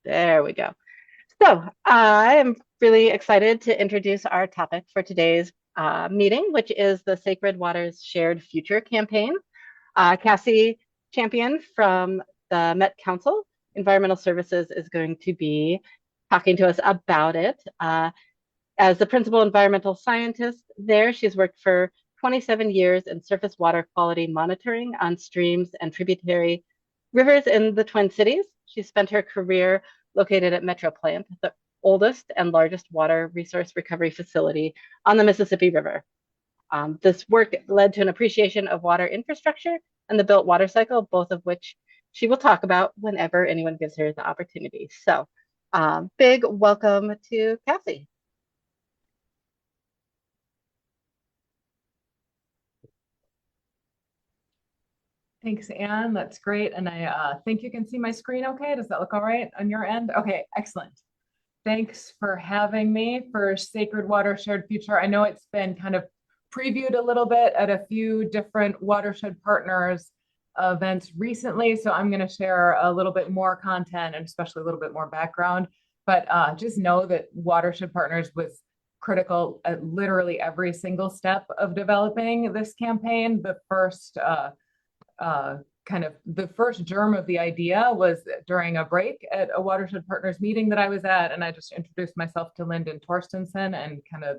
There we go. So I am really excited to introduce our topic for today's meeting, which is the Sacred Waters Shared Future campaign. Cassie Champion from the Met Council Environmental Services is going to be talking to us about it. As the principal environmental scientist there, she's worked for 27 years in surface water quality monitoring on streams and tributary rivers in the Twin Cities. She spent her career located at Metro Plant, the oldest and largest water resource recovery facility on the Mississippi River. This work led to an appreciation of water infrastructure and the built water cycle, both of which she will talk about whenever anyone gives her the opportunity. So, big welcome to Cassie. Thanks, Anne. That's great. And I think you can see my screen okay. Does that look all right on your end? Okay, excellent. Thanks for having me for Sacred Water Shared Future. I know it's been kind of previewed a little bit at a few different Watershed Partners events recently, so I'm going to share a little bit more content and especially a little bit more background. But just know that Watershed Partners was critical at literally every single step of developing this campaign. Kind of the first germ of the idea was during a break at a Watershed Partners meeting that I was at, and I just introduced myself to Lyndon Torstensen, and kind of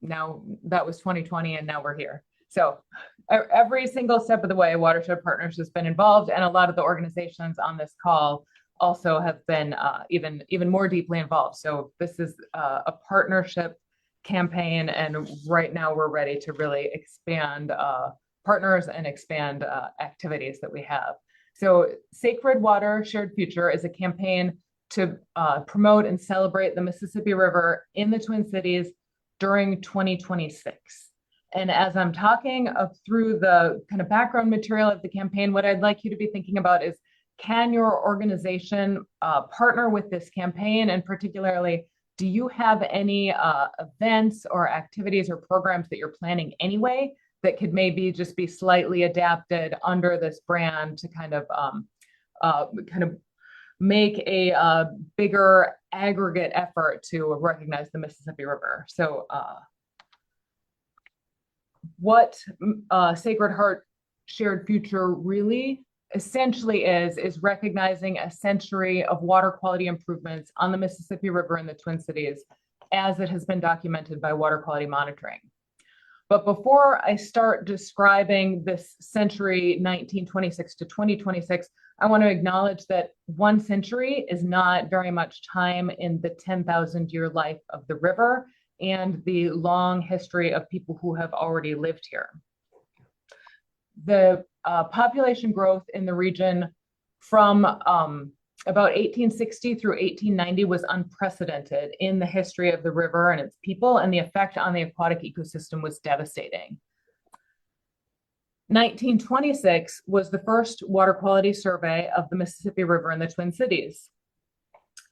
now that was 2020, and now we're here. So every single step of the way, Watershed Partners has been involved, and a lot of the organizations on this call also have been even more deeply involved. So this is a partnership campaign, and right now we're ready to really expand partners and expand activities that we have. So Sacred Water Shared Future is a campaign to promote and celebrate the Mississippi River in the Twin Cities during 2026. And as I'm talking through the kind of background material of the campaign, what I'd like you to be thinking about is, can your organization partner with this campaign? And particularly, do you have any events or activities or programs that you're planning anyway that could maybe just be slightly adapted under this brand to kind of make a bigger aggregate effort to recognize the Mississippi River. So what Sacred Heart Shared Future really essentially is recognizing a century of water quality improvements on the Mississippi River in the Twin Cities as it has been documented by water quality monitoring. But before I start describing this century 1926 to 2026, I want to acknowledge that 1 century is not very much time in the 10,000-year life of the river and the long history of people who have already lived here. The population growth in the region from about 1860 through 1890 was unprecedented in the history of the river and its people, and the effect on the aquatic ecosystem was devastating. 1926 was the first water quality survey of the Mississippi River in the Twin Cities.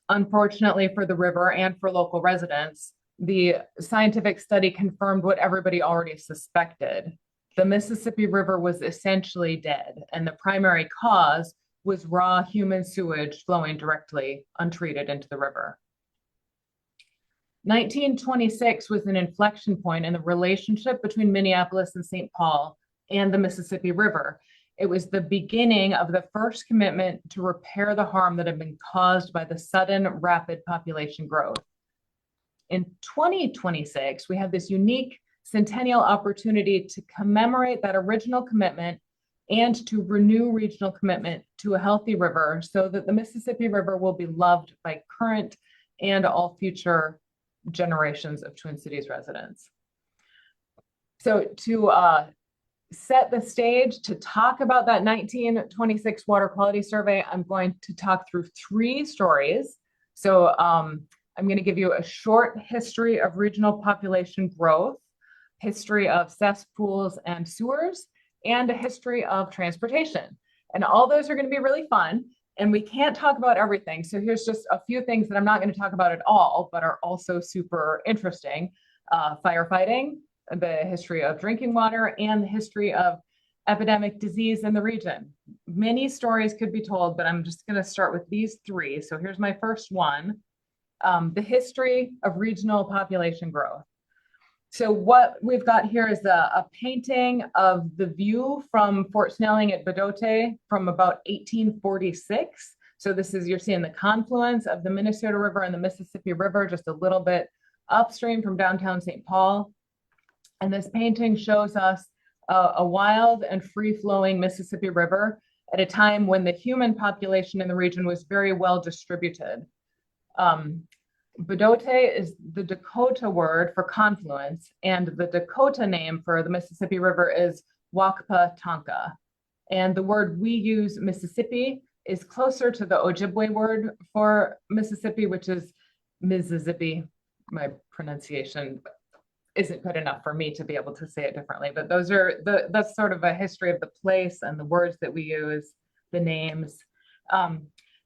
Unfortunately for the river and for local residents, the scientific study confirmed what everybody already suspected. The Mississippi River was essentially dead, and the primary cause was raw human sewage flowing directly untreated into the river. 1926 was an inflection point in the relationship between Minneapolis and Saint Paul and the Mississippi River. It was the beginning of the first commitment to repair the harm that had been caused by the sudden rapid population growth. In 2026, we have this unique centennial opportunity to commemorate that original commitment and to renew regional commitment to a healthy river so that the Mississippi River will be loved by current and all future generations of Twin Cities residents. So to set the stage to talk about that 1926 water quality survey, I'm going to talk through 3 stories. So I'm going to give you a short history of regional population growth, history of cesspools and sewers, and a history of transportation. And all those are going to be really fun. And we can't talk about everything. So here's just a few things that I'm not going to talk about at all, but are also super interesting. Firefighting, the history of drinking water, and the history of epidemic disease in the region. Many stories could be told, but I'm just going to start with these three. So here's my first one, the history of regional population growth. So what we've got here is a painting of the view from Fort Snelling at Bidote from about 1846. So this is, you're seeing the confluence of the Minnesota River and the Mississippi River just a little bit upstream from downtown Saint Paul. And this painting shows us a wild and free-flowing Mississippi River at a time when the human population in the region was very well distributed. Bidote is the Dakota word for confluence, and the Dakota name for the Mississippi River is Wakpa Tonka. And the word we use, Mississippi, is closer to the Ojibwe word for Mississippi, which is Mississippi. My pronunciation isn't good enough for me to be able to say it differently, but that's sort of a history of the place and the words that we use, the names.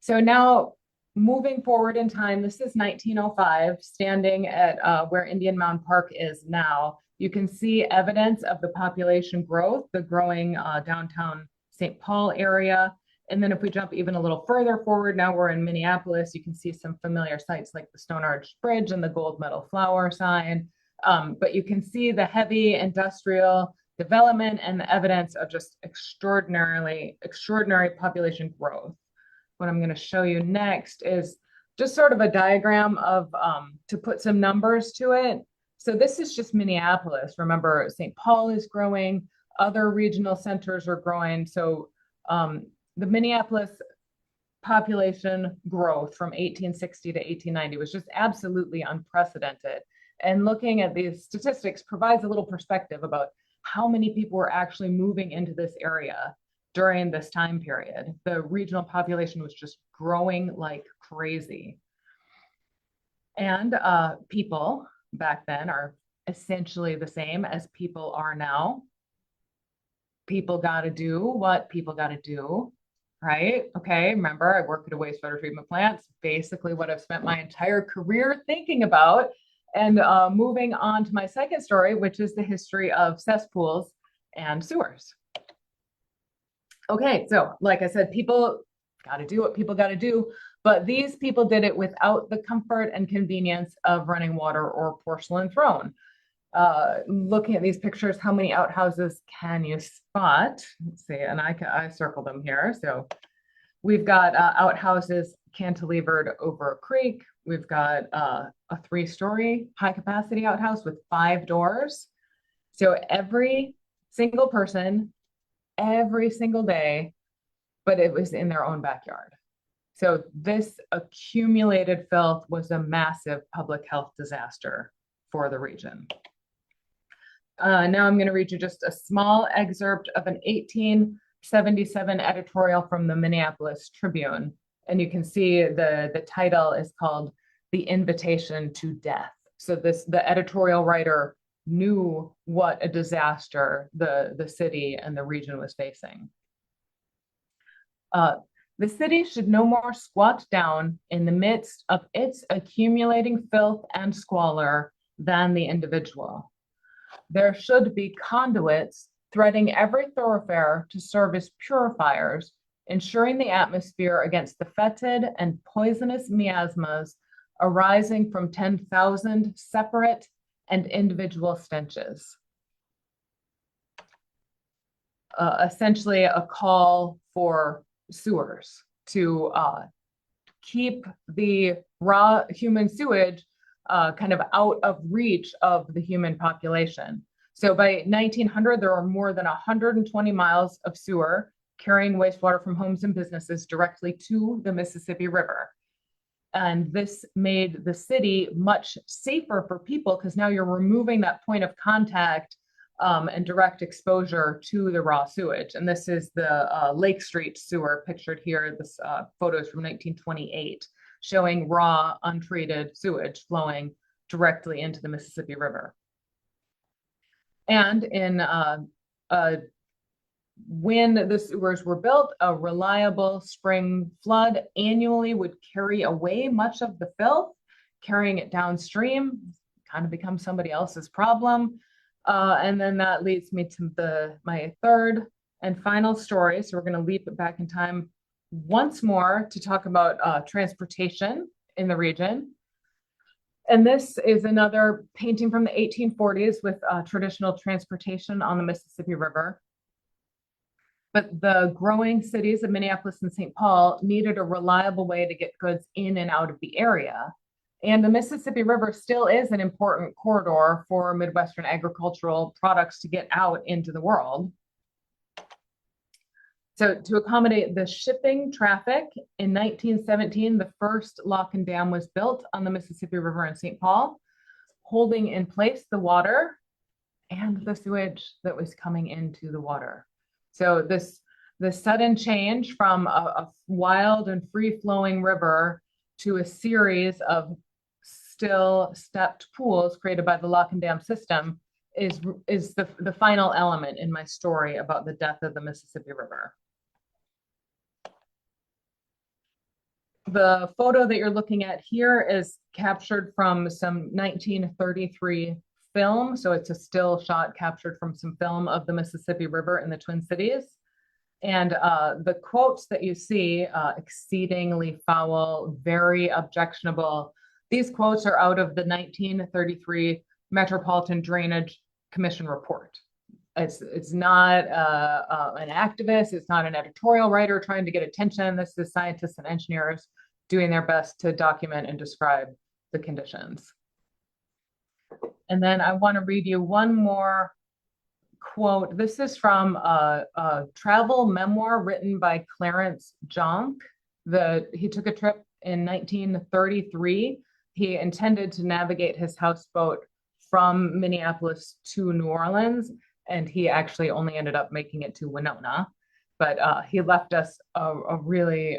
So now, moving forward in time, this is 1905, standing at where Indian Mound Park is now. You can see evidence of the population growth, the growing downtown Saint Paul area. And then if we jump even a little further forward, now we're in Minneapolis, you can see some familiar sites like the Stone Arch Bridge and the gold medal flower sign. But you can see the heavy industrial development and the evidence of just extraordinary population growth. What I'm going to show you next is just sort of a diagram of, to put some numbers to it. So this is just Minneapolis. Remember, St. Paul is growing, other regional centers are growing. So the Minneapolis population growth from 1860 to 1890 was just absolutely unprecedented. And looking at these statistics provides a little perspective about how many people were actually moving into this area during this time period. The regional population was just growing like crazy. And people back then are essentially the same as people are now. People got to do what people got to do, right? Okay, remember, I work at a wastewater treatment plant. It's basically what I've spent my entire career thinking about. And moving on to my second story, which is the history of cesspools and sewers. Okay, so like I said, people got to do what people got to do, but these people did it without the comfort and convenience of running water or porcelain throne. Looking at these pictures, how many outhouses can you spot? Let's see, and I circled them here. So we've got outhouses cantilevered over a creek. We've got a 3-story high-capacity outhouse with 5 doors. So every single person, every single day, but it was in their own backyard. So this accumulated filth was a massive public health disaster for the region. Now I'm going to read you just a small excerpt of an 1877 editorial from the Minneapolis Tribune. And you can see the title is called The Invitation to Death. So the editorial writer knew what a disaster the city and the region was facing. The city should no more squat down in the midst of its accumulating filth and squalor than the individual. There should be conduits threading every thoroughfare to serve as purifiers, ensuring the atmosphere against the fetid and poisonous miasmas arising from 10,000 separate and individual stenches. Essentially a call for sewers to keep the raw human sewage kind of out of reach of the human population. So by 1900, there were more than 120 miles of sewer carrying wastewater from homes and businesses directly to the Mississippi River. And this made the city much safer for people because now you're removing that point of contact and direct exposure to the raw sewage. And this is the Lake Street sewer pictured here. This photo is from 1928, showing raw, untreated sewage flowing directly into the Mississippi River. And in when the sewers were built, a reliable spring flood annually would carry away much of the filth, carrying it downstream, kind of becomes somebody else's problem. And then that leads me to my third And final story, so we're going to leap it back in time once more to talk about transportation in the region. And this is another painting from the 1840s with traditional transportation on the Mississippi River. But the growing cities of Minneapolis and Saint Paul needed a reliable way to get goods in and out of the area. And the Mississippi River still is an important corridor for Midwestern agricultural products to get out into the world. So to accommodate the shipping traffic, in 1917, the first lock and dam was built on the Mississippi River in Saint Paul, holding in place the water and the sewage that was coming into the water. So the sudden change from a wild and free-flowing river to a series of still stepped pools created by the lock and dam system is the final element in my story about the death of the Mississippi River. The photo that you're looking at here is captured from some 1933 film. So it's a still shot captured from some film of the Mississippi River in the Twin Cities. And the quotes that you see, exceedingly foul, very objectionable, these quotes are out of the 1933 Metropolitan Drainage Commission report. It's not an activist, it's not an editorial writer trying to get attention. This is scientists and engineers doing their best to document and describe the conditions. And then I want to read you one more quote. This is from a travel memoir written by Clarence Jonk. He took a trip in 1933. He intended to navigate his houseboat from Minneapolis to New Orleans, and he actually only ended up making it to Winona. But he left us a really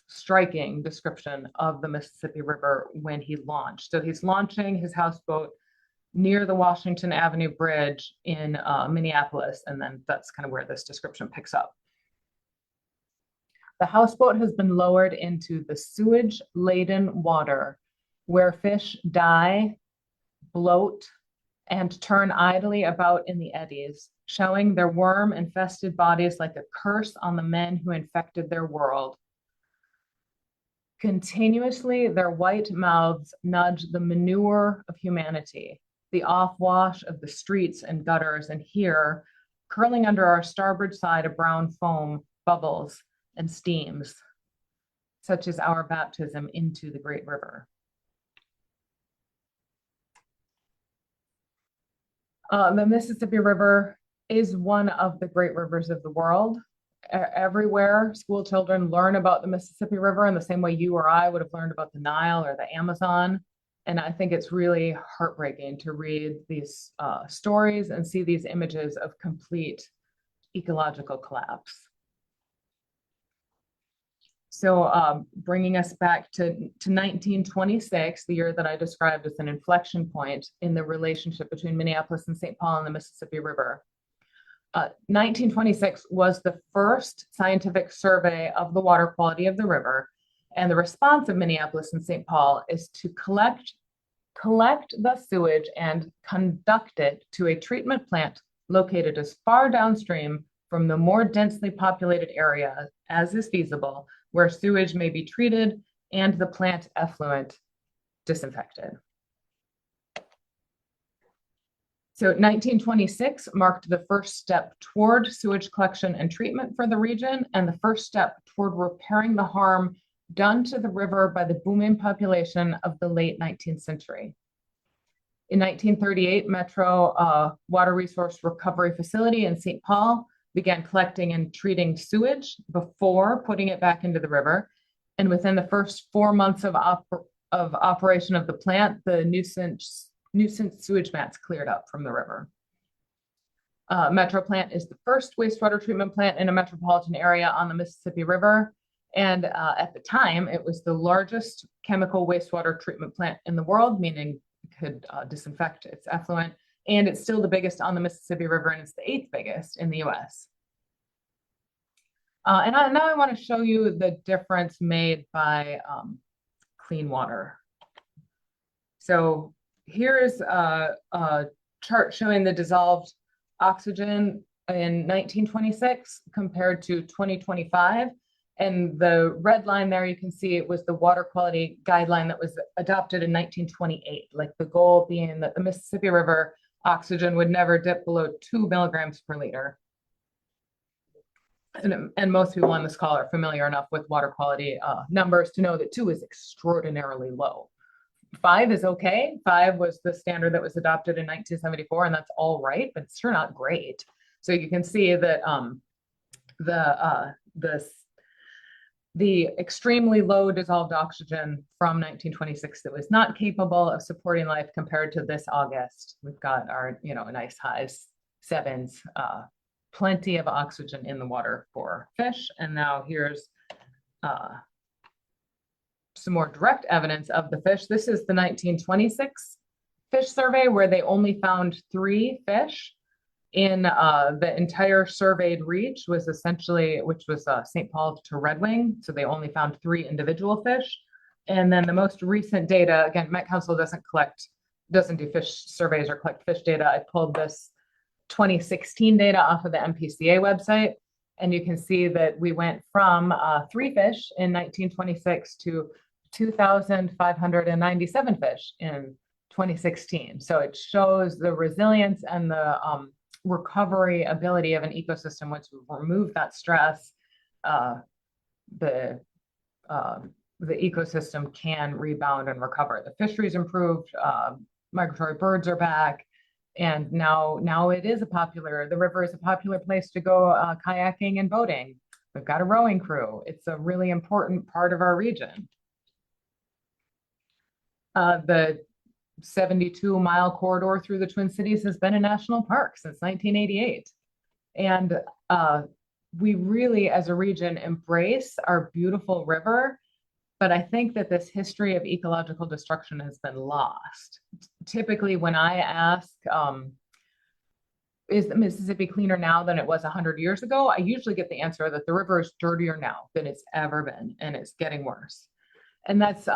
striking description of the Mississippi River when he launched. So he's launching his houseboat near the Washington Avenue Bridge in Minneapolis, and then that's kind of where this description picks up. The houseboat has been lowered into the sewage-laden water where fish die, bloat, and turn idly about in the eddies, showing their worm-infested bodies like a curse on the men who infected their world. Continuously, their white mouths nudge the manure of humanity, the off-wash of the streets and gutters, and here, curling under our starboard side, a brown foam bubbles and steams, such as our baptism into the great river. The Mississippi River is one of the great rivers of the world. Everywhere, school children learn about the Mississippi River in the same way you or I would have learned about the Nile or the Amazon. And I think it's really heartbreaking to read these stories and see these images of complete ecological collapse. So bringing us back to 1926, the year that I described as an inflection point in the relationship between Minneapolis and Saint Paul and the Mississippi River. 1926 was the first scientific survey of the water quality of the river, and the response of Minneapolis and Saint Paul is to collect the sewage and conduct it to a treatment plant located as far downstream from the more densely populated area as is feasible, where sewage may be treated and the plant effluent disinfected. So 1926 marked the first step toward sewage collection and treatment for the region, and the first step toward repairing the harm done to the river by the booming population of the late 19th century. In 1938, Metro Water Resource Recovery Facility in Saint Paul began collecting and treating sewage before putting it back into the river. And within the first 4 months of operation of the plant, the nuisance sewage mats cleared up from the river. Metro Plant is the first wastewater treatment plant in a metropolitan area on the Mississippi River. And at the time, it was the largest chemical wastewater treatment plant in the world, meaning it could disinfect its effluent. And it's still the biggest on the Mississippi River, and it's the 8th biggest in the US. Now I want to show you the difference made by clean water. So here's a chart showing the dissolved oxygen in 1926 compared to 2025. And the red line there, you can see it was the water quality guideline that was adopted in 1928, like the goal being that the Mississippi River oxygen would never dip below 2 milligrams per liter. And most people on this call are familiar enough with water quality numbers to know that 2 is extraordinarily low. 5 is okay. 5 was the standard that was adopted in 1974, and that's all right, but it's sure not great. So you can see that the extremely low dissolved oxygen from 1926 that was not capable of supporting life compared to this August. We've got our, nice highs, 7s, plenty of oxygen in the water for fish. And now here's some more direct evidence of the fish. This is the 1926 fish survey where they only found 3 fish in the entire surveyed reach, which was Saint Paul to Red Wing. So they only found 3 individual fish. And then the most recent data, again, Met Council doesn't do fish surveys or collect fish data. I pulled this 2016 data off of the MPCA website. And you can see that we went from 3 fish in 1926 to 2,597 fish in 2016. So it shows the resilience and the recovery ability of an ecosystem. Once we remove that stress, the ecosystem can rebound and recover. The fisheries improved, migratory birds are back, and now the river is a popular place to go kayaking and boating. We've got a rowing crew. It's a really important part of our region. The 72-mile corridor through the Twin Cities has been a national park since 1988. And we really, as a region, embrace our beautiful river. But I think that this history of ecological destruction has been lost. Typically, when I ask, is the Mississippi cleaner now than it was 100 years ago? I usually get the answer that the river is dirtier now than it's ever been, and it's getting worse. And that's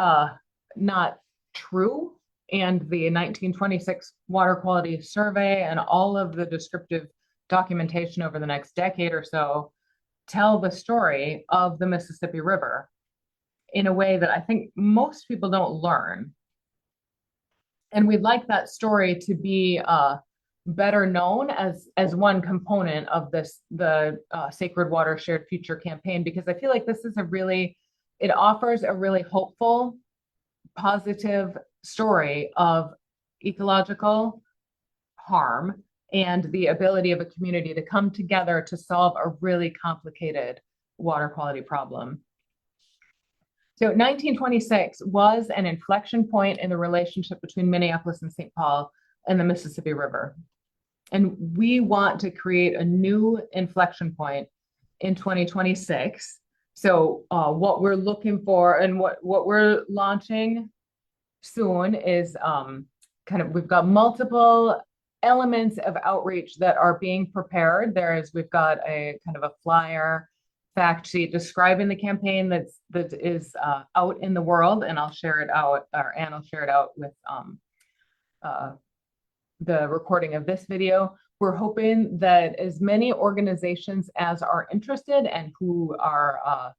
not true. And the 1926 water quality survey and all of the descriptive documentation over the next decade or so tell the story of the Mississippi River in a way that I think most people don't learn. And we'd like that story to be better known as one component of the Sacred Water Shared Future campaign, because I feel like this is it offers a really hopeful, positive story of ecological harm and the ability of a community to come together to solve a really complicated water quality problem. So 1926 was an inflection point in the relationship between Minneapolis and Saint Paul and the Mississippi River. And we want to create a new inflection point in 2026. So what we're looking for and what we're launching soon is we've got multiple elements of outreach that are being prepared. We've got a kind of a flyer fact sheet describing the campaign that is out in the world, and I'll share it out, or Ann will share it out with the recording of this video. We're hoping that as many organizations as are interested and who are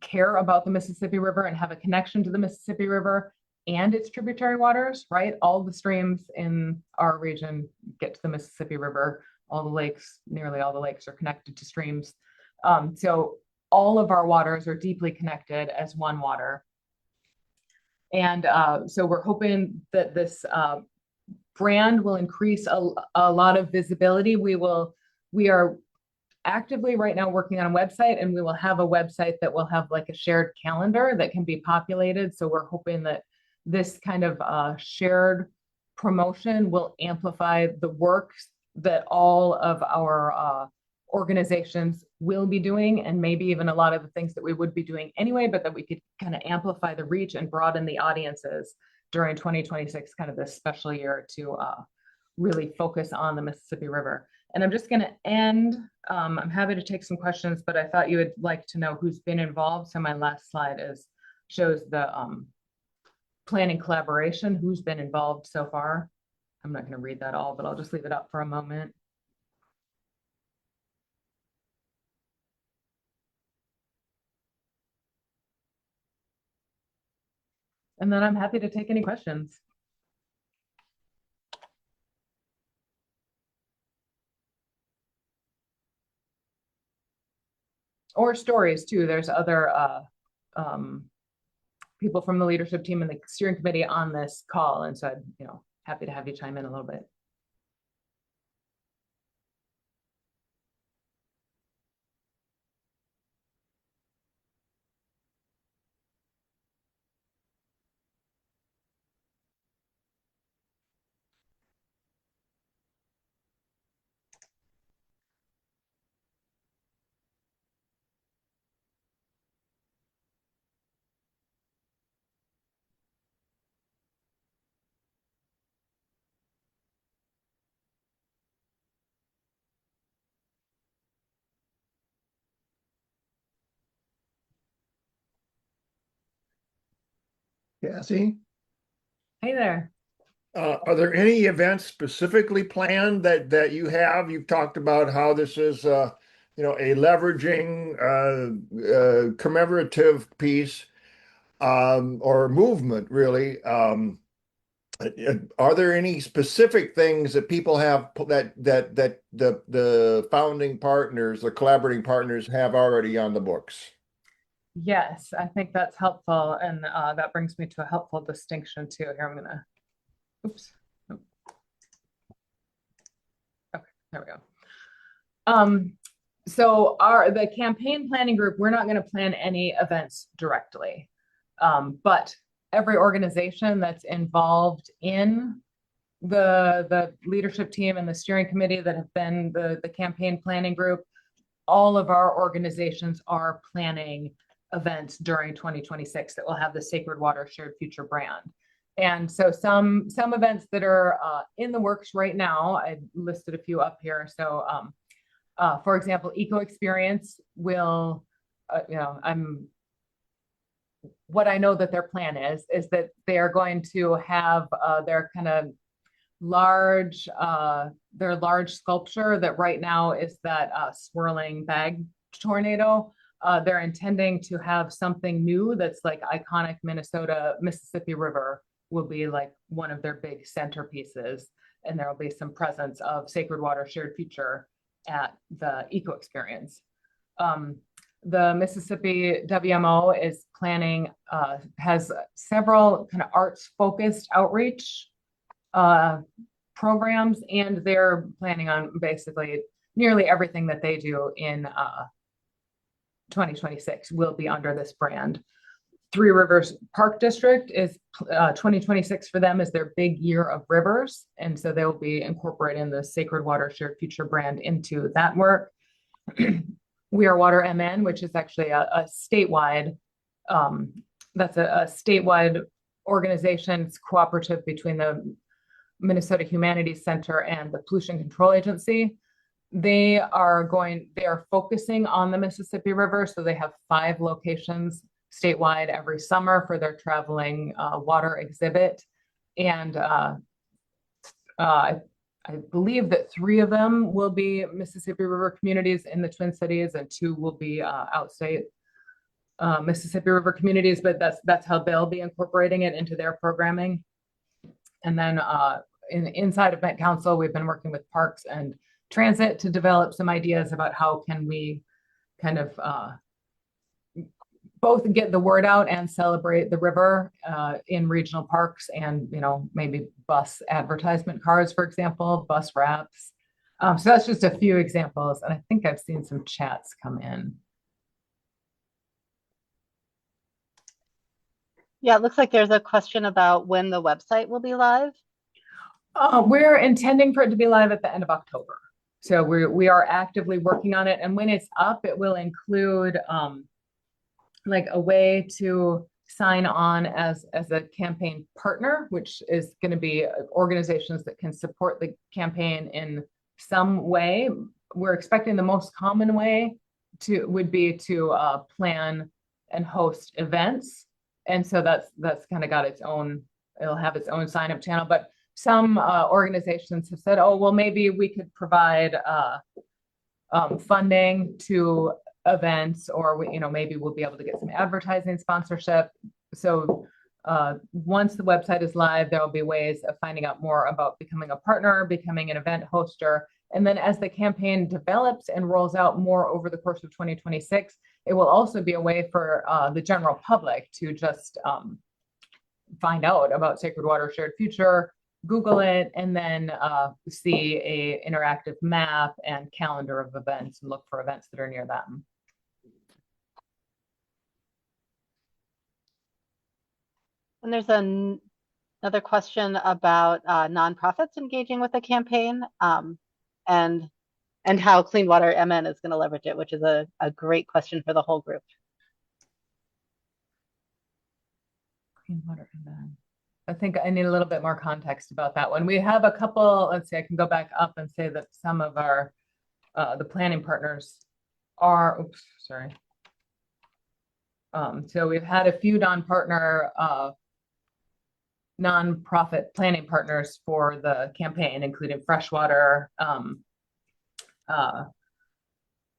care about the Mississippi River and have a connection to the Mississippi River and its tributary waters, right? All the streams in our region get to the Mississippi River. All the lakes, nearly all the lakes are connected to streams. So all of our waters are deeply connected as one water. And so we're hoping that this brand will increase a lot of visibility. We are actively right now working on a website, and we will have a website that will have like a shared calendar that can be populated. So we're hoping that this kind of shared promotion will amplify the work that all of our organizations will be doing, and maybe even a lot of the things that we would be doing anyway, but that we could kind of amplify the reach and broaden the audiences during 2026, kind of this special year, to really focus on the Mississippi River. And I'm just going to end. I'm happy to take some questions, but I thought you would like to know who's been involved. So my last slide shows the planning collaboration, who's been involved so far. I'm not going to read that all, but I'll just leave it up for a moment. And then I'm happy to take any questions. Or stories too. There's other um, people from the leadership team and the steering committee on this call. And so I'd, happy to have you chime in a little bit. Cassie, Hey there. are there any events specifically planned that you have? You've talked about how this is, a leveraging, commemorative piece or movement, really. Are there any specific things that people have that the founding partners, the collaborating partners, have already on the books? Yes, I think that's helpful. And that brings me to a helpful distinction too. Here, I'm gonna, oops. Okay, there we go. So the campaign planning group, we're not going to plan any events directly. But every organization that's involved in the leadership team and the steering committee that have been the campaign planning group, all of our organizations are planning events during 2026 that will have the Sacred Water Shared Future brand. And so some events that are in the works right now, I listed a few up here. So for example, Eco Experience will, what I know that their plan is that they are going to have their kind of their large sculpture that right now is that swirling bag tornado. They're intending to have something new that's like iconic Mississippi River will be like one of their big centerpieces. And there will be some presence of Sacred Water Shared Future at the Eco Experience. The Mississippi WMO is planning, has several kind of arts focused outreach programs, and they're planning on basically nearly everything that they do in 2026 will be under this brand. Three Rivers Park District is 2026 for them is their big year of rivers. And so they will be incorporating the Sacred Water Shared Future brand into that work. We Are Water MN, which is actually a statewide, that's a statewide organization. It's cooperative between the Minnesota Humanities Center and the Pollution Control Agency. They are focusing on the Mississippi River. So they have 5 locations statewide every summer for their traveling water exhibit. And I believe that 3 of them will be Mississippi River communities in the Twin Cities, and 2 will be outstate Mississippi River communities. But that's how they'll be incorporating it into their programming. And then inside of Met Council, we've been working with Parks and Transit to develop some ideas about how can we kind of both get the word out and celebrate the river in regional parks, and maybe bus advertisement cards, for example, bus wraps. So that's just a few examples, and I think I've seen some chats come in. Yeah, it looks like there's a question about when the website will be live. We're intending for it to be live at the end of October. So we are actively working on it, and when it's up, it will include like a way to sign on as a campaign partner, which is going to be organizations that can support the campaign in some way. We're expecting the most common way would be to plan and host events. And so that's kind of got its own, it'll have its own sign up channel. But some organizations have said, oh, well, maybe we could provide funding to events, or maybe we'll be able to get some advertising sponsorship. So once the website is live, there will be ways of finding out more about becoming a partner, becoming an event hoster. And then as the campaign develops and rolls out more over the course of 2026, it will also be a way for the general public to just find out about Sacred Water Shared Future, Google it, and then see a interactive map and calendar of events and look for events that are near them. And there's another question about nonprofits engaging with the campaign, and how Clean Water MN is going to leverage it, which is a great question for the whole group. Clean Water MN. I think I need a little bit more context about that one. We have a couple, let's see, I can go back up and say that some of our, the planning partners are, oops, sorry. So we've had a few nonprofit planning partners for the campaign, including Freshwater,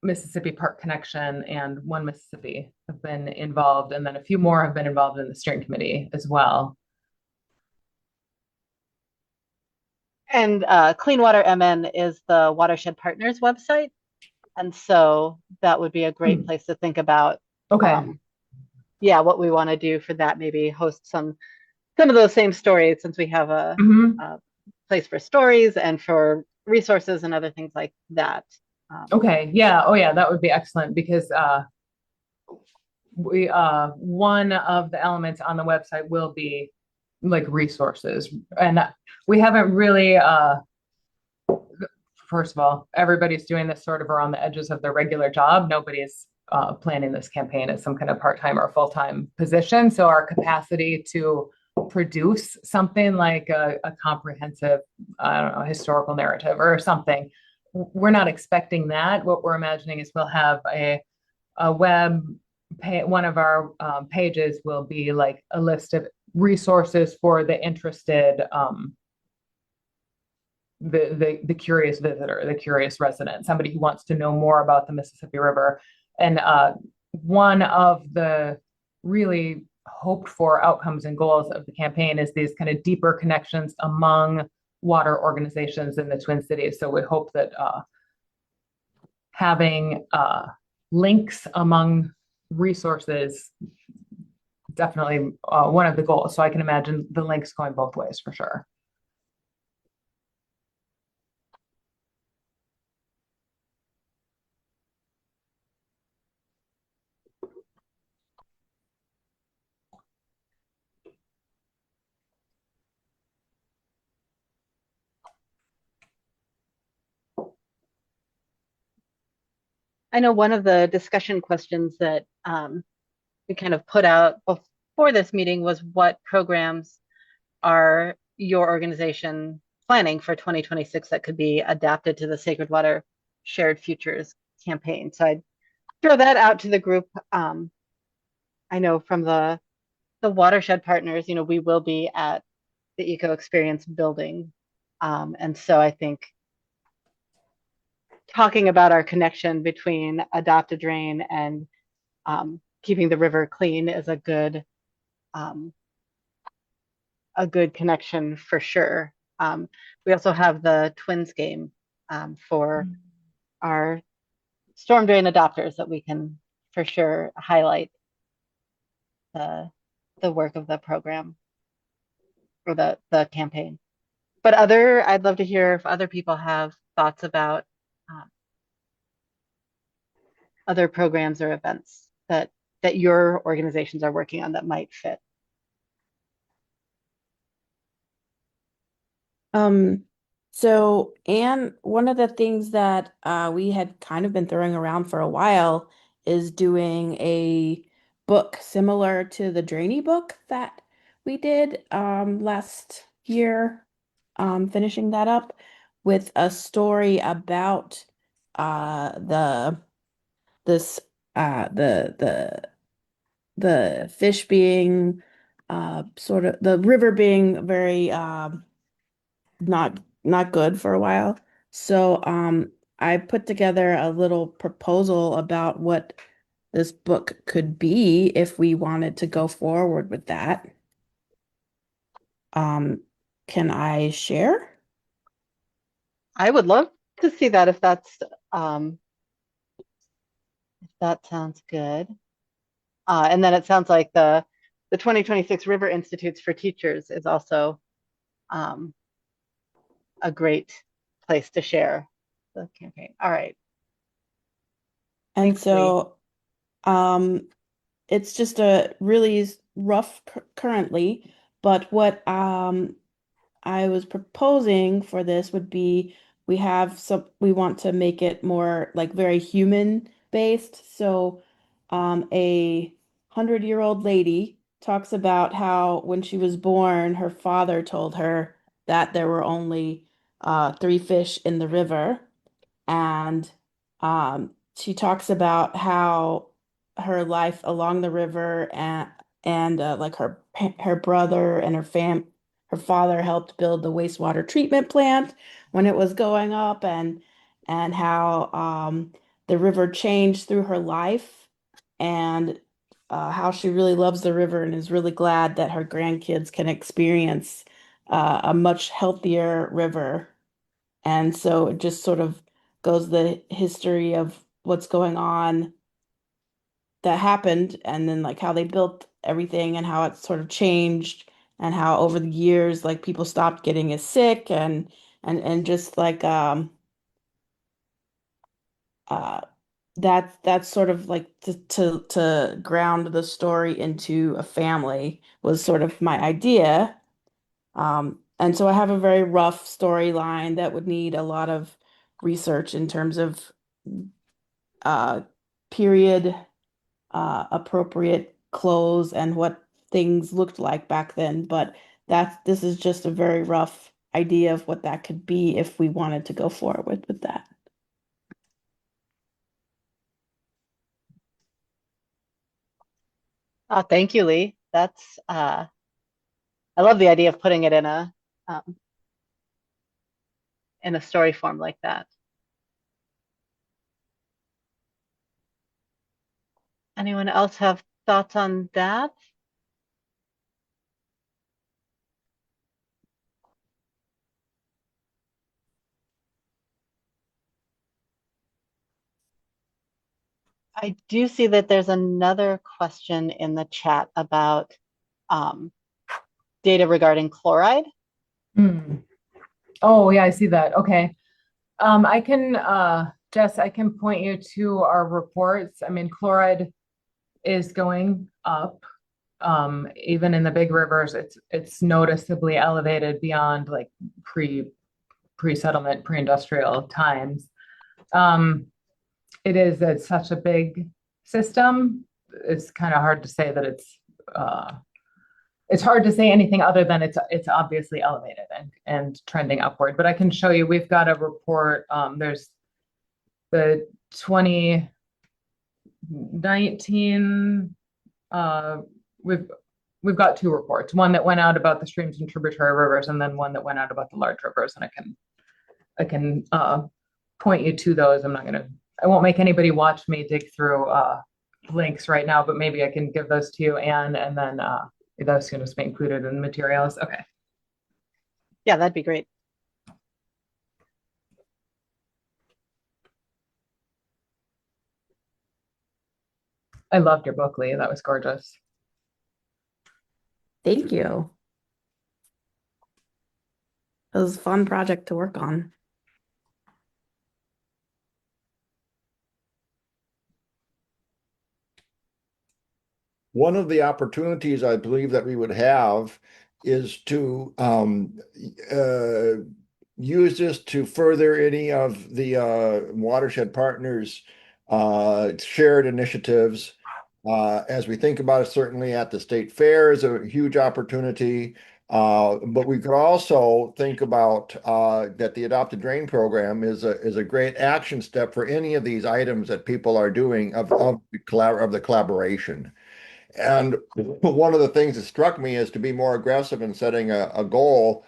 Mississippi Park Connection, and One Mississippi have been involved, and then a few more have been involved in the steering committee as well. And Clean Water MN is the Watershed Partners website, and so that would be a great place to think about. Okay. Yeah, what we want to do for that, maybe host some of those same stories, since we have a place for stories and for resources and other things like that. Okay. Yeah. Oh, yeah. That would be excellent, because we one of the elements on the website will be like resources, and we haven't really. First of all, everybody's doing this sort of around the edges of their regular job. Nobody's planning this campaign as some kind of part-time or full-time position. So our capacity to produce something like a comprehensive, I don't know, historical narrative or something, we're not expecting that. What we're imagining is we'll have a web page. One of our pages will be like a list of resources for the interested, the curious visitor, the curious resident, somebody who wants to know more about the Mississippi River. And one of the really hoped for outcomes and goals of the campaign is these kind of deeper connections among water organizations in the Twin Cities. So we hope that having links among resources, definitely one of the goals. So I can imagine the links going both ways for sure. I know one of the discussion questions that we kind of put out before this meeting was, what programs are your organization planning for 2026 that could be adapted to the Sacred Water Shared Futures campaign? So I'd throw that out to the group. I know from the Watershed Partners, we will be at the Eco Experience building. And so I think talking about our connection between Adopt a Drain and keeping the river clean is a good connection for sure. We also have the Twins game for our storm drain adopters that we can for sure highlight the work of the program or the campaign. But I'd love to hear if other people have thoughts about other programs or events that your organizations are working on that might fit. So Anne, one of the things that we had kind of been throwing around for a while is doing a book similar to the Drainy book that we did last year, finishing that up with a story about the fish being sort of the river being very not good for a while. So I put together a little proposal about what this book could be if we wanted to go forward with that. Can I share? I would love to see that if that sounds good. And then it sounds like the 2026 River Institutes for Teachers is also um, a great place to share the campaign. All right. And Thanks, Lee. so it's just a really rough currently, but what I was proposing for this would be we want to make it more like very human based. So a 100-year-old lady talks about how when she was born, her father told her that there were only three fish in the river. And she talks about how her life along the river and like her brother and her father helped build the wastewater treatment plant when it was going up, and how the river changed through her life, and how she really loves the river and is really glad that her grandkids can experience a much healthier river. And so it just sort of goes the history of what's going on that happened, and then like how they built everything and how it sort of changed, and how over the years like people stopped getting as sick, and just like uh that's sort of like to ground the story into a family was sort of my idea. And so I have a very rough storyline that would need a lot of research in terms of uh, period appropriate clothes and what things looked like back then. But this is just a very rough idea of what that could be if we wanted to go forward with that. Oh, thank you, Lee. That's I love the idea of putting it um, in a story form like that. Anyone else have thoughts on that? I do see that there's another question in the chat about um, data regarding chloride. Hmm. Oh, yeah, I see that. Okay. I can, Jess, I can point you to our reports. I mean, chloride is going up. Even in the big rivers, it's noticeably elevated beyond like pre-settlement, pre-industrial times. Um, it's such a big system. It's kind of hard to say that it's hard to say anything other than it's obviously elevated and trending upward. But I can show you, we've got a report. There's the 2019, we've got two reports, one that went out about the streams and tributary rivers, and then one that went out about the large rivers. And I can point you to those. I won't make anybody watch me dig through links right now, but maybe I can give those to you, Anne, and then those can just be included in the materials. Okay. Yeah, that'd be great. I loved your book, Lee. That was gorgeous. Thank you. It was a fun project to work on. One of the opportunities I believe that we would have is to use this to further any of the watershed partners shared initiatives. As we think about it, certainly at the state fair is a huge opportunity. But we could also think about that the adopted drain program is a great action step for any of these items that people are doing of the collaboration. And one of the things that struck me is to be more aggressive in setting a goal.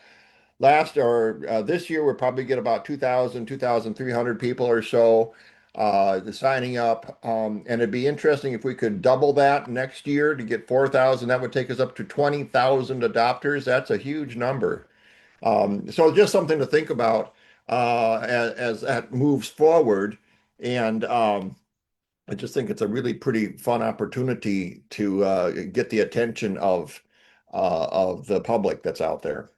This year, we'll probably get about 2,300 people or so. the signing up. And it'd be interesting if we could double that next year to get 4,000. That would take us up to 20,000 adopters. That's a huge number. So just something to think about as that moves forward. And I just think it's a really pretty fun opportunity to get the attention of the public that's out there.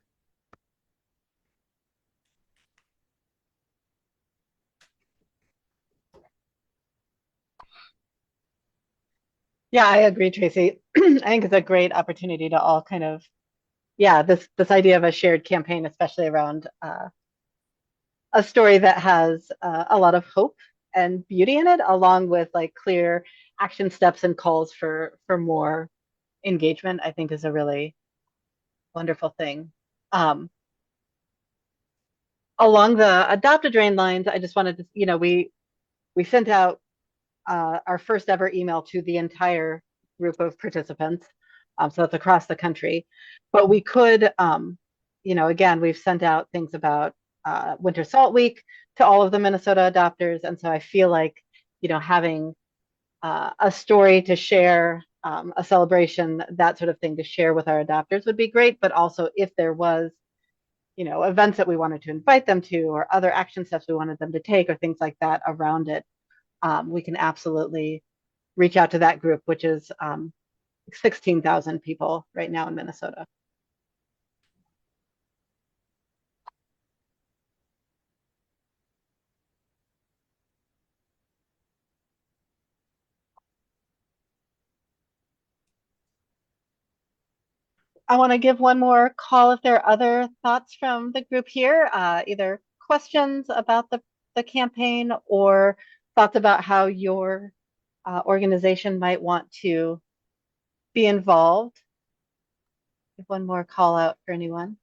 Yeah, I agree, Tracy. I think it's a great opportunity to all kind of, yeah, this idea of a shared campaign, especially around a story that has a lot of hope and beauty in it, along with like clear action steps and calls for more engagement, I think is a really wonderful thing. Um, Along the adopt a drain lines, I just wanted to, we sent out our first ever email to the entire group of participants. So that's across the country. But we could, again, we've sent out things about Winter Salt Week to all of the Minnesota adopters. And so I feel like, having a story to share, a celebration, that sort of thing to share with our adopters would be great. But also if there was, events that we wanted to invite them to or other action steps we wanted them to take or things like that around it, we can absolutely reach out to that group, which is 16,000 people right now in Minnesota. I want to give one more call if there are other thoughts from the group here, either questions about the campaign or thoughts about how your organization might want to be involved. Give one more call out for anyone.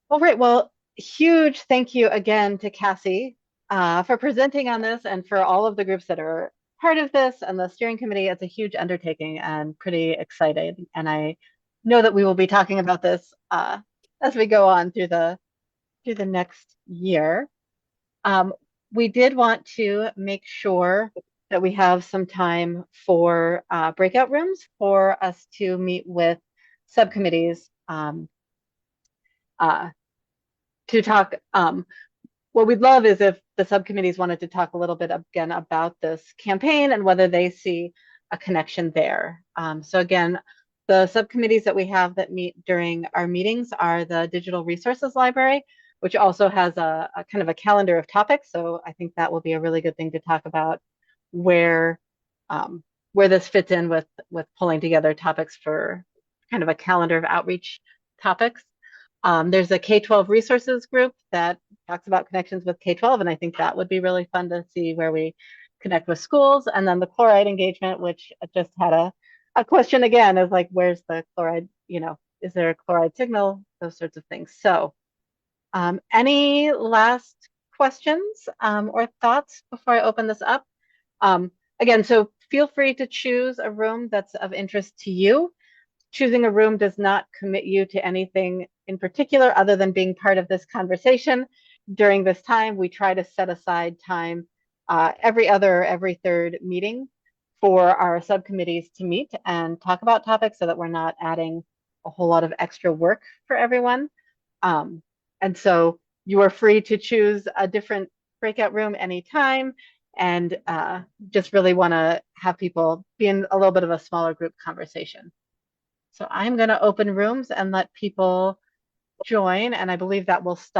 All right. Well, huge thank you again to Cassie for presenting on this and for all of the groups that are part of this and the steering committee. It's a huge undertaking and pretty exciting. And I know that we will be talking about this as we go on through the next year. Um, we did want to make sure that we have some time for breakout rooms for us to meet with subcommittees uh, to talk. What we'd love is if the subcommittees wanted to talk a little bit again about this campaign and whether they see a connection there. So again, the subcommittees that we have that meet during our meetings are the Digital Resources Library, which also has a kind of a calendar of topics. So I think that will be a really good thing to talk about where where this fits in with pulling together topics for kind of a calendar of outreach topics. There's a K-12 resources group that talks about connections with K-12, and I think that would be really fun to see where we connect with schools. And then the chloride engagement, which I just had a question again, is like, where's the chloride, is there a chloride signal, those sorts of things. So any last questions or thoughts before I open this up? Again, so feel free to choose a room that's of interest to you. Choosing a room does not commit you to anything in particular other than being part of this conversation. During this time, we try to set aside time every other, every third meeting for our subcommittees to meet and talk about topics so that we're not adding a whole lot of extra work for everyone. And so you are free to choose a different breakout room anytime and just really want to have people be in a little bit of a smaller group conversation. So I'm going to open rooms and let people join, and I believe that will stop.